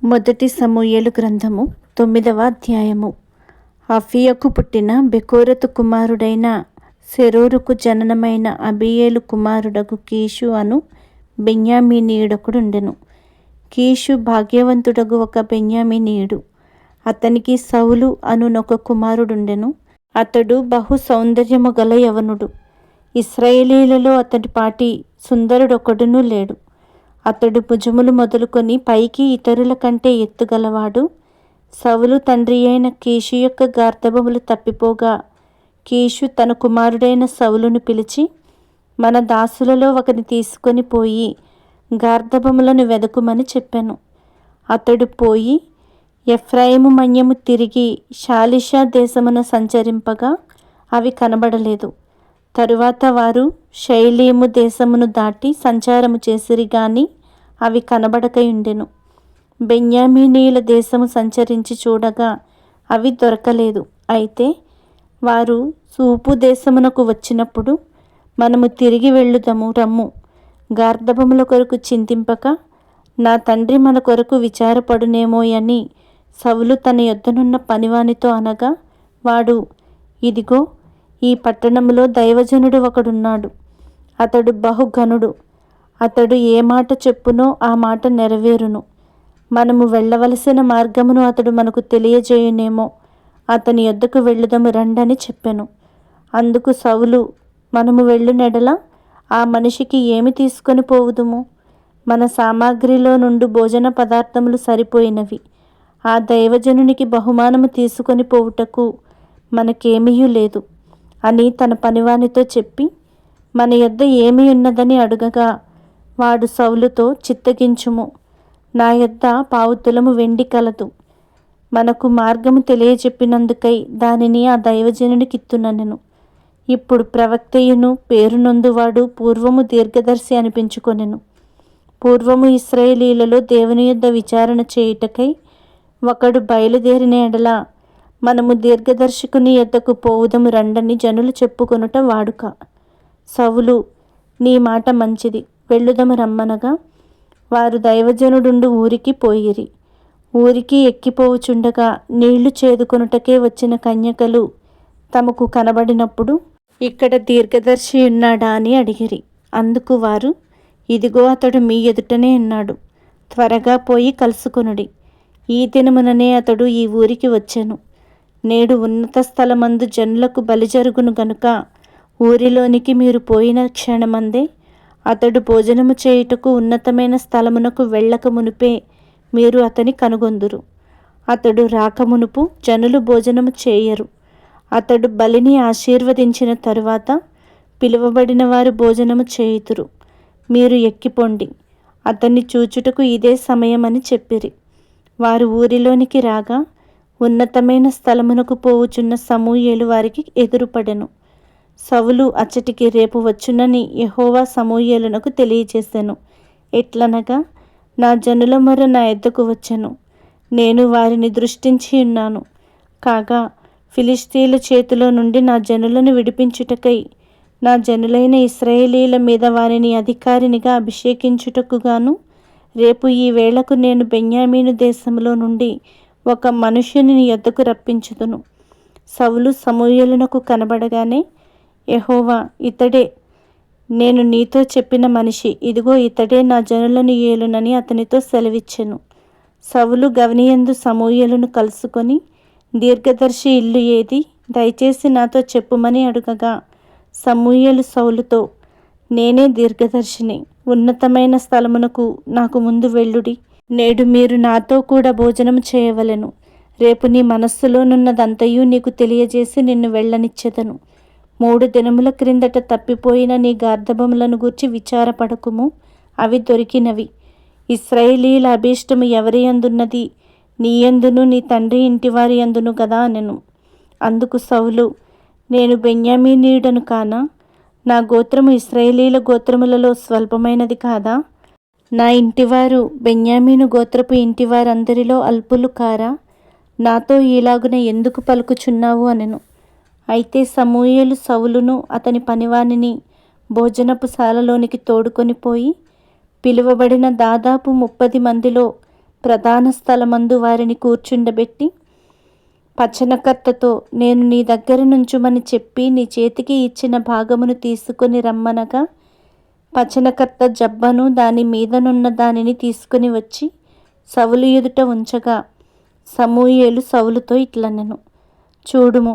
మొదటి సమూయేలు గ్రంథము 9వ అధ్యాయము. అఫీయకు పుట్టిన బెకోరతు కుమారుడైన సెరూరుకు జననమైన అబీయేలు కుమారుడగు కీషు అను బెన్యామీనీయుడొకడుండెను. కీషు భాగ్యవంతుడగు ఒక బెన్యామీనీయుడు. అతనికి సౌలు అనునొక కుమారుడుండెను. అతడు బహు సౌందర్యము గల యవనుడు. ఇశ్రాయేలీయులలో అతడి పాటి సుందరుడొకడునూ లేడు. అతడు భుజములు మొదలుకొని పైకి ఇతరుల కంటే ఎత్తుగలవాడు. సౌలు తండ్రి అయిన కీషు యొక్క గార్ధబములు తప్పిపోగా కీషు తన కుమారుడైన సౌలును పిలిచి, మన దాసులలో ఒకరిని తీసుకొని పోయి గార్ధబములను వెదకుమని చెప్పాను. అతడు పోయి ఎఫ్రాయిము మన్యము తిరిగి షాలిషా దేశమున సంచరింపగా అవి కనబడలేదు. తరువాత వారు షైలీము దేశమును దాటి సంచారము చేసిరి గాని అవి కనబడకయుండెను. బెన్యామీనీయుల దేశము సంచరించి చూడగా అవి దొరకలేదు. అయితే వారు సూపు దేశమునకు వచ్చినప్పుడు, మనము తిరిగి వెళ్ళుదము రమ్ము, గార్ధబముల కొరకు చింతింపక నా తండ్రి మన కొరకు విచారపడునేమోయని సౌలు తన యొద్దనున్న పనివానితో అనగా, వాడు, ఇదిగో ఈ పట్టణములో దైవజనుడు ఒకడున్నాడు. అతడు బహుఘనుడు. అతడు ఏ మాట చెప్పునో ఆ మాట నెరవేరును. మనము వెళ్ళవలసిన మార్గమును అతడు మనకు తెలియజేయునేమో. అతని యొద్దకు వెళ్ళుదము రండని చెప్పెను. అందుకు సౌలు, మనము వెళ్ళునెడల ఆ మనిషికి ఏమి తీసుకొని పోవుదుము? మన సామాగ్రిలో నుండి భోజన పదార్థములు సరిపోయినవి. ఆ దైవజనునికి బహుమానము తీసుకొని పోవుటకు మనకేమీయూ లేదు అని తన పనివానితో చెప్పి, మన యొద్ద ఏమి ఉన్నదని అడుగగా, వాడు సౌలుతో, చిత్తగించుము, నా యొద్ద పావుతులము వెండి కలదు. మనకు మార్గము తెలియజెప్పినందుకై దానిని ఆ దైవజనునికిత్తుననెను. ఇప్పుడు ప్రవక్తయును పేరునొందువాడు పూర్వము దీర్ఘదర్శి అనిపించుకొనెను. పూర్వము ఇశ్రాయేలీయులలో దేవుని యొద్ద విచారణ చేయుటకై ఒకడు బయలుదేరిన ఎడల మనము దీర్ఘదర్శకుని యొద్దకు పోవుదము రండని జనులు చెప్పుకొనుట వాడుక. సౌలు, నీ మాట మంచిది, వెళ్ళుదము రమ్మనగా వారు దైవజనుడుండు ఊరికి పోయిరి. ఊరికి ఎక్కిపోవుచుండగా నీళ్లు చేదుకొనుటకే వచ్చిన కన్యకలు తమకు కనబడినప్పుడు, ఇక్కడ దీర్ఘదర్శి ఉన్నాడా అని అడిగిరి. అందుకు వారు, ఇదిగో అతడు మీ ఎదుటనే ఉన్నాడు, త్వరగా పోయి కలుసుకొనుడి. ఈ దినముననే అతడు ఈ ఊరికి వచ్చెను. నేడు ఉన్నత స్థలమందు జనులకు బలి జరుగును గనుక ఊరిలోనికి మీరు పోయిన క్షణమందే అతడు భోజనము చేయుటకు ఉన్నతమైన స్థలమునకు వెళ్ళక మునుపే మీరు అతని కనుగొందురు. అతడు రాకమునుపు జనులు భోజనము చేయరు. అతడు బలిని ఆశీర్వదించిన తరువాత పిలువబడిన వారు భోజనము చేయుదురు. మీరు ఎక్కిపోండి, అతన్ని చూచుటకు ఇదే సమయమని చెప్పిరి. వారు ఊరిలోనికి రాగా ఉన్నతమైన స్థలమునకు పోవుచున్న సమూయేలు వారికి ఎదురుపడెను. సౌలు అచ్చటికి రేపు వచ్చునని యెహోవా సమూయేలునకు తెలియజేసెను. ఎట్లనగా, నా జనుల మొర నా యొద్దకు వచ్చెను, నేను వారిని దృష్టించి ఉన్నాను. కాగా ఫిలిష్తీయుల చేతిలో నుండి నా జనులను విడిపించుటకై నా జనులైన ఇశ్రాయేలీయుల మీద వారిని అధికారినిగా అభిషేకించుటకు గాను రేపు ఈ వేళకు నేను బెన్యామీను దేశంలో నుండి ఒక మనుష్యుని నీ యొద్దకు రప్పించుదును. సౌలు సమూయేలునకు కనబడగానే, యెహోవా, ఇతడే నేను నీతో చెప్పిన మనిషి, ఇదిగో ఇతడే నా జనులను ఏలునని అతనితో సెలవిచ్చెను. సౌలు గవనియందు సమూయేలును కలుసుకొని, దీర్ఘదర్శి ఇల్లు ఏది? దయచేసి నాతో చెప్పుమని అడుగగా, సమూయేలు సౌలుతో, నేనే దీర్ఘదర్శిని, ఉన్నతమైన స్థలమునకు నాకు ముందు వెళ్ళుడి. నేడు మీరు నాతో కూడా భోజనము చేయవలెను. రేపు నీ మనస్సులోనున్నదంతయు నీకు తెలియజేసి నిన్ను వెళ్ళనిచ్చెదను. 3 దినముల క్రిందట తప్పిపోయిన నీ గార్ధబములను గూర్చి విచారపడకుము, అవి దొరికినవి. ఇశ్రాయేలీయుల అభీష్టము ఎవరి యందున్నది? నీ యందును నీ తండ్రి ఇంటివారి యందును గదా అనెను. అందుకు సౌలు, నేను బెన్యామీనీయుడను కానా? నా గోత్రము ఇశ్రాయేలీయుల గోత్రములలో స్వల్పమైనది కాదా? నా ఇంటివారు బెన్యామీను గోత్రపు ఇంటివారందరిలో అల్పులు కారా? నాతో ఈలాగున ఎందుకు పలుకుచున్నావు అనెను. అయితే సమూయేలు సౌలును అతని పనివానిని భోజనపు శాలలోనికి తోడుకొని పోయి పిలువబడిన దాదాపు 30 మందిలో ప్రధాన స్థలమందు వారిని కూర్చుండబెట్టి, పచ్చనకర్తతో నేను నీ దగ్గర నుంచుమని చెప్పి నీ చేతికి ఇచ్చిన భాగమును తీసుకొని రమ్మనగా, పచ్చనకర్త జబ్బను దాని మీదనున్న దానిని తీసుకుని వచ్చి సౌలు ఎదుట ఉంచగా, సమూయేలు సౌలుతో ఇట్లనెను, చూడుము,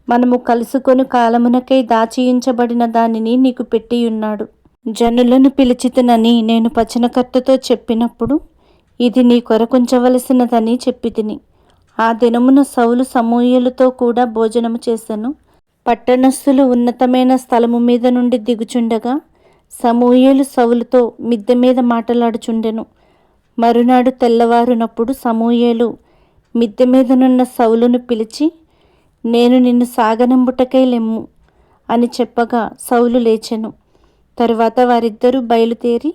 మనము కలుసుకొని కాలమునకై దాచియించబడిన దానిని నీకు పెట్టియున్నాడు. జనులను పిలిచితినని నేను పచ్చనకర్తతో చెప్పినప్పుడు ఇది నీ కొరకుంచవలసినదని చెప్పి తిని. ఆ దినమున సౌలు సమూయేలుతో కూడా భోజనము చేసెను. పట్టణస్థులు ఉన్నతమైన స్థలము మీద నుండి దిగుచుండగా సమూయేలు సౌలుతో మిద్దె మీద మాటలాడుచుండెను. మరునాడు తెల్లవారునప్పుడు సమూయేలు మిద్దె మీదనున్న సౌలును పిలిచి, నేను నిన్ను సాగనంబుటకై లెమ్ము అని చెప్పగా సౌలు లేచెను. తరువాత వారిద్దరూ బయలుదేరి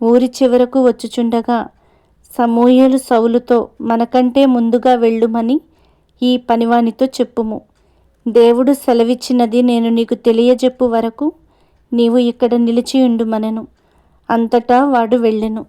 ఊరి చివరకు వచ్చుచుండగా సమూయేలు సౌలుతో, మనకంటే ముందుగా వెళ్ళుమని ఈ పనివానితో చెప్పుము. దేవుడు సెలవిచ్చినది నేను నీకు తెలియజెప్పు వరకు నీవు ఇక్కడ నిలిచియుండుమనెను. అంతటా వాడు వెళ్ళెను.